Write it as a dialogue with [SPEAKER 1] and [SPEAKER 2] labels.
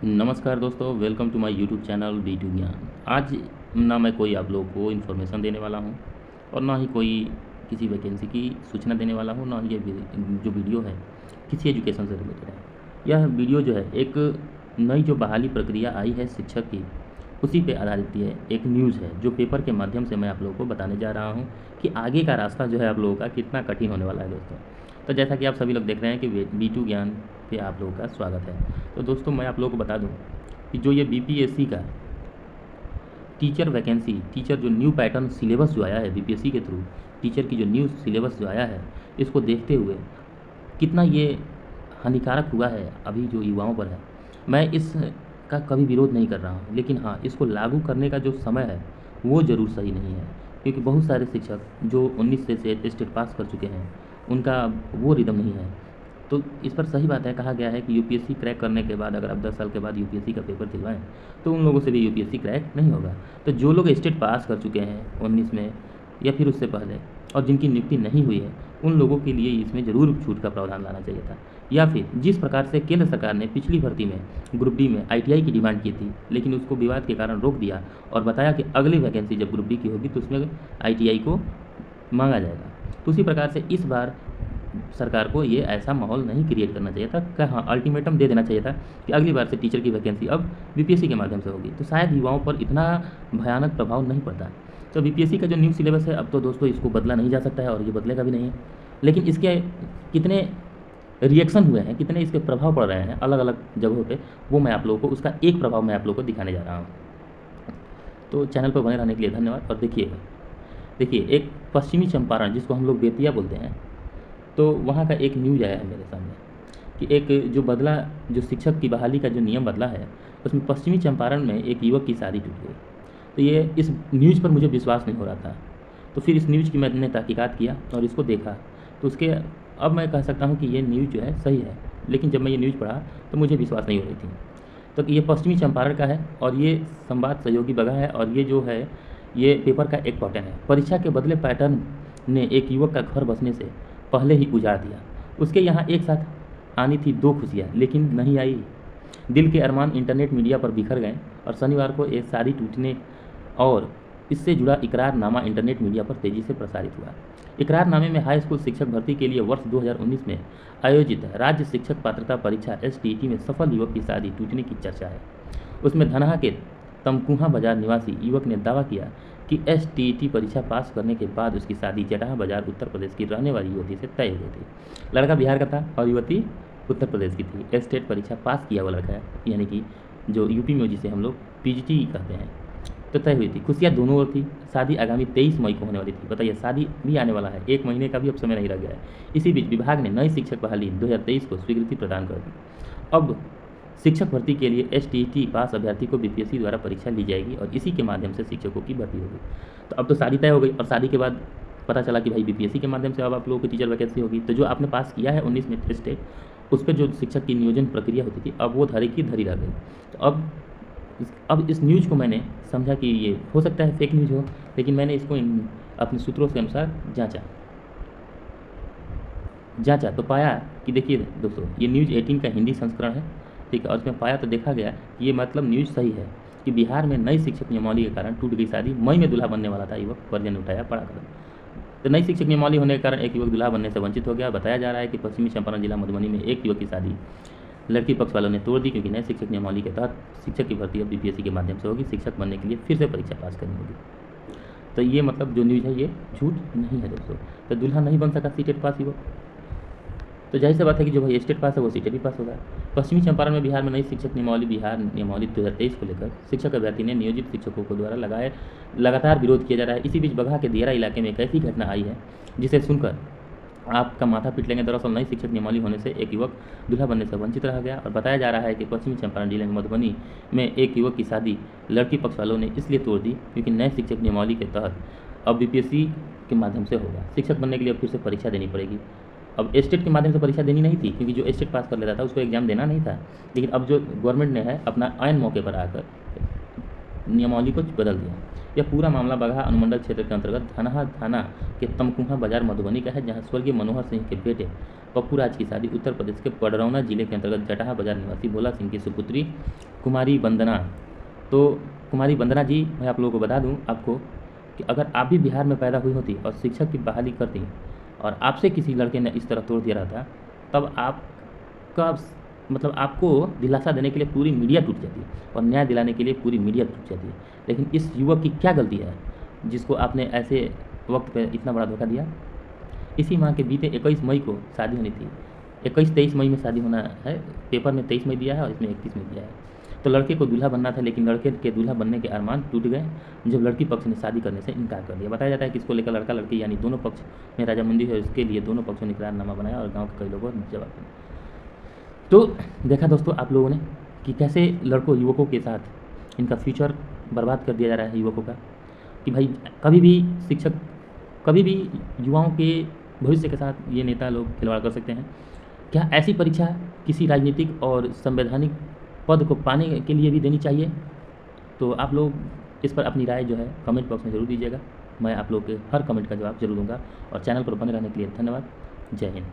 [SPEAKER 1] नमस्कार दोस्तों, welcome to my YouTube channel B2 Gyan. आज ना मैं कोई आप लोगों को इन्फॉर्मेशन देने वाला हूं और ना ही कोई किसी वैकेंसी की सूचना देने वाला हूं, ना ही ये जो वीडियो है किसी एजुकेशन से रिलेटेड है। यह वीडियो जो है एक नई जो बहाली प्रक्रिया आई है शिक्षक की, उसी पे आधारित ये एक न्यूज़ है जो पेपर के माध्यम से मैं आप लोगों को बताने जा रहा हूँ कि आगे का रास्ता जो है आप लोगों का कितना कठिन होने वाला है दोस्तों। तो जैसा कि आप सभी लोग देख रहे हैं कि B2 ज्ञान पे आप लोगों का स्वागत है। तो दोस्तों मैं आप लोगों को बता दूं कि जो ये BPSC का टीचर जो न्यू पैटर्न सिलेबस जो आया है BPSC के थ्रू, टीचर की जो न्यू सिलेबस जो आया है, इसको देखते हुए कितना ये हानिकारक हुआ है अभी जो युवाओं पर है। मैं इसका कभी विरोध नहीं कर रहा हूँ, लेकिन हाँ, इसको लागू करने का जो समय है वो ज़रूर सही नहीं है, क्योंकि बहुत सारे शिक्षक जो 19 से स्टेट पास कर चुके हैं उनका वो रिदम नहीं है। तो इस पर सही बात है, कहा गया है कि यूपीएससी क्रैक करने के बाद अगर आप 10 साल के बाद यूपीएससी का पेपर दिलवाएं तो उन लोगों से भी यूपीएससी क्रैक नहीं होगा। तो जो लोग स्टेट पास कर चुके हैं 19 में या फिर उससे पहले और जिनकी नियुक्ति नहीं हुई है, उन लोगों के लिए इसमें ज़रूर छूट का प्रावधान लाना चाहिए था। या फिर जिस प्रकार से केंद्र सरकार ने पिछली भर्ती में ग्रुप डी में ITI की डिमांड की थी, लेकिन उसको विवाद के कारण रोक दिया और बताया कि अगली वैकेंसी जब ग्रुप डी की होगी तो उसमें ITI को मांगा जाएगा। तो उसी प्रकार से इस बार सरकार को ये ऐसा माहौल नहीं क्रिएट करना चाहिए था कि हाँ, अल्टीमेटम दे देना चाहिए था कि अगली बार से टीचर की वैकेंसी अब BPSC के माध्यम से होगी, तो शायद युवाओं पर इतना भयानक प्रभाव नहीं पड़ता। तो BPSC का जो न्यू सिलेबस है, अब तो दोस्तों इसको बदला नहीं जा सकता है और ये बदलेगा भी नहीं है, लेकिन इसके कितने रिएक्शन हुए हैं, कितने इसके प्रभाव पड़ रहे हैं अलग अलग जगहों पर, वो मैं आप लोगों को उसका एक प्रभाव मैं आप लोगों को दिखाने जा रहा हूँ। तो चैनल पर बने रहने के लिए धन्यवाद। और देखिए एक पश्चिमी चंपारण, जिसको हम लोग बेतिया बोलते हैं, तो वहाँ का एक न्यूज़ आया है मेरे सामने कि एक जो शिक्षक की बहाली का जो नियम बदला है, उसमें पश्चिमी चंपारण में एक युवक की शादी टूट गई। तो ये इस न्यूज़ पर मुझे विश्वास नहीं हो रहा था, तो फिर इस न्यूज़ की मैंने तहकीकात किया और इसको देखा, तो उसके अब मैं कह सकता हूँ कि ये न्यूज़ जो है सही है। लेकिन जब मैं ये न्यूज़ पढ़ा तो मुझे विश्वास नहीं हो रही थी। तो ये पश्चिमी चंपारण का है और ये संवाद सहयोगी बगहा है और ये जो है ये पेपर का एक पैटर्न है। परीक्षा के बदले पैटर्न ने एक युवक का घर बसने से पहले ही उजाड़ दिया। उसके यहाँ एक साथ आनी थी 2 खुशियाँ, लेकिन नहीं आई। दिल के अरमान इंटरनेट मीडिया पर बिखर गए और शनिवार को एक शादी टूटने और इससे जुड़ा इकरारनामा इंटरनेट मीडिया पर तेजी से प्रसारित हुआ। इकरारनामे में हाई स्कूल शिक्षक भर्ती के लिए वर्ष 2019 में आयोजित राज्य शिक्षक पात्रता परीक्षा STET में सफल युवक की शादी टूटने की चर्चा है। उसमें धनहा के तमकुहा बाजार निवासी युवक ने दावा किया कि STET परीक्षा पास करने के बाद उसकी शादी जटाहा बाजार उत्तर प्रदेश की रहने वाली युवती से तय हो गई थी। लड़का बिहार का था और युवती उत्तर प्रदेश की थी। स्टेट परीक्षा पास किया हुआ लड़का है, यानी कि जो यूपी में जिसे हम लोग PGT कहते हैं, तो तय हुई थी। खुशियाँ दोनों ओर थी। शादी आगामी 23 मई को होने वाली थी। बताइए, शादी भी आने वाला है, 1 महीने का भी अब समय नहीं रह गया है। इसी बीच विभाग ने नई शिक्षक बहाली 2023 को स्वीकृति प्रदान कर दी। अब शिक्षक भर्ती के लिए STET पास अभ्यर्थी को BPSC द्वारा परीक्षा ली जाएगी और इसी के माध्यम से शिक्षकों की भर्ती होगी। तो अब तो शादी तय हो गई और शादी के बाद पता चला कि भाई BPSC के माध्यम से अब आप लोगों की टीचर वैकेंसी होगी। तो जो आपने पास किया है 19 में स्टेट, उस पर जो शिक्षक की नियोजन प्रक्रिया होती थी, अब वो धरी की धरी रह गई। तो अब इस न्यूज़ को मैंने समझा कि ये हो सकता है फेक न्यूज़ हो, लेकिन मैंने इसको अपने सूत्रों के अनुसार जांचा तो पाया कि देखिए दोस्तों, ये न्यूज़ 18 का हिंदी संस्करण है, ठीक है। और इसमें पाया तो देखा गया कि ये मतलब न्यूज़ सही है कि बिहार में नई शिक्षक नियमावली के कारण टूट गई शादी। मई में दूल्हा बनने वाला था युवक, परिजन ने उठाया बड़ा कदम। तो नई शिक्षक नियमावली होने के कारण एक युवक दूल्हा बनने से वंचित हो गया। बताया जा रहा है कि पश्चिमी चंपारण जिला मधुबनी में एक युवक की शादी लड़की पक्ष वालों ने तोड़ दी, क्योंकि नए शिक्षक नियमावली के तहत शिक्षक की भर्ती अब BPSC के माध्यम से होगी। शिक्षक बनने के लिए फिर से परीक्षा पास करनी होगी। तो ये मतलब जो न्यूज़ है ये झूठ नहीं है दोस्तों। तो दूल्हा नहीं बन सका स्टेट पास युवक, तो जाहिर सी बात है कि जो भाई स्टेट पास है वो स्टेट भी पास होगा। पश्चिमी चंपारण में बिहार में नई शिक्षक नियमावली 2023 को लेकर शिक्षक अभ्यर्थी ने नियोजित शिक्षकों को द्वारा लगातार विरोध किया जा रहा है। इसी बीच बगहा के दियरा इलाके में एक ऐसी घटना आई है जिसे सुनकर आपका माथा पीट लेंगे। दरअसल नई शिक्षक नियमावली होने से एक युवक दूल्हा बनने से वंचित रह गया और बताया जा रहा है कि पश्चिमी चंपारण जिले में मधुबनी में एक युवक की शादी लड़की पक्ष वालों ने इसलिए तोड़ दी क्योंकि नए शिक्षक नियमावली के तहत अब BPSC के माध्यम से होगा। शिक्षक बनने के लिए अब फिर से परीक्षा देनी पड़ेगी। अब स्टेट के माध्यम से परीक्षा देनी नहीं थी, क्योंकि जो स्टेट पास कर लेता था उसको एग्जाम देना नहीं था। लेकिन अब जो गवर्नमेंट ने है अपना ऐन मौके पर आकर नियमावली को बदल दिया। यह पूरा मामला बगहा अनुमंडल क्षेत्र के अंतर्गत धनहा थाना के तमकुहा बाजार मधुबनी का है, जहां स्वर्गीय मनोहर सिंह के बेटे पप्पू राज की शादी उत्तर प्रदेश के पडरौना जिले के अंतर्गत जटाहा बाजार निवासी भोला सिंह की सुपुत्री कुमारी वंदना। तो कुमारी वंदना जी, मैं आप लोगों को बता दूं आपको कि अगर आप भी बिहार में पैदा हुई होती और शिक्षक की बहाली करती और आपसे किसी लड़के ने इस तरह तोड़ दिया रहता, तब आपका मतलब आपको दिलासा देने के लिए पूरी मीडिया टूट जाती और न्याय दिलाने के लिए पूरी मीडिया टूट जाती है। लेकिन इस युवक की क्या गलती है जिसको आपने ऐसे वक्त पे इतना बड़ा धोखा दिया? इसी माह के बीते 21 मई को शादी होनी थी। 23 मई में शादी होना है, पेपर में 23 मई दिया है और इसमें 21 मई दिया है। तो लड़के को दूल्हा बनना था, लेकिन लड़के के दूल्हा बनने के अरमान टूट गए जब लड़की पक्ष ने शादी करने से इनकार कर दिया। बताया जाता है कि इसको लेकर लड़का लड़की यानी दोनों पक्ष में राजामंदी है, इसके लिए दोनों पक्षों ने इकरारनामा बनाया और गाँव के कई लोगों ने जवाब दिया। तो देखा दोस्तों आप लोगों ने कि कैसे लड़कों युवकों के साथ इनका फ्यूचर बर्बाद कर दिया जा रहा है युवकों का, कि भाई कभी भी शिक्षक, कभी भी युवाओं के भविष्य के साथ ये नेता लोग खिलवाड़ कर सकते हैं। क्या ऐसी परीक्षा किसी राजनीतिक और संवैधानिक पद को पाने के लिए भी देनी चाहिए? तो आप लोग इस पर अपनी राय जो है कमेंट बॉक्स में ज़रूर दीजिएगा। मैं आप लोग के हर कमेंट का जवाब जरूर दूंगा। और चैनल पर बने रहने के लिए धन्यवाद। जय हिंद।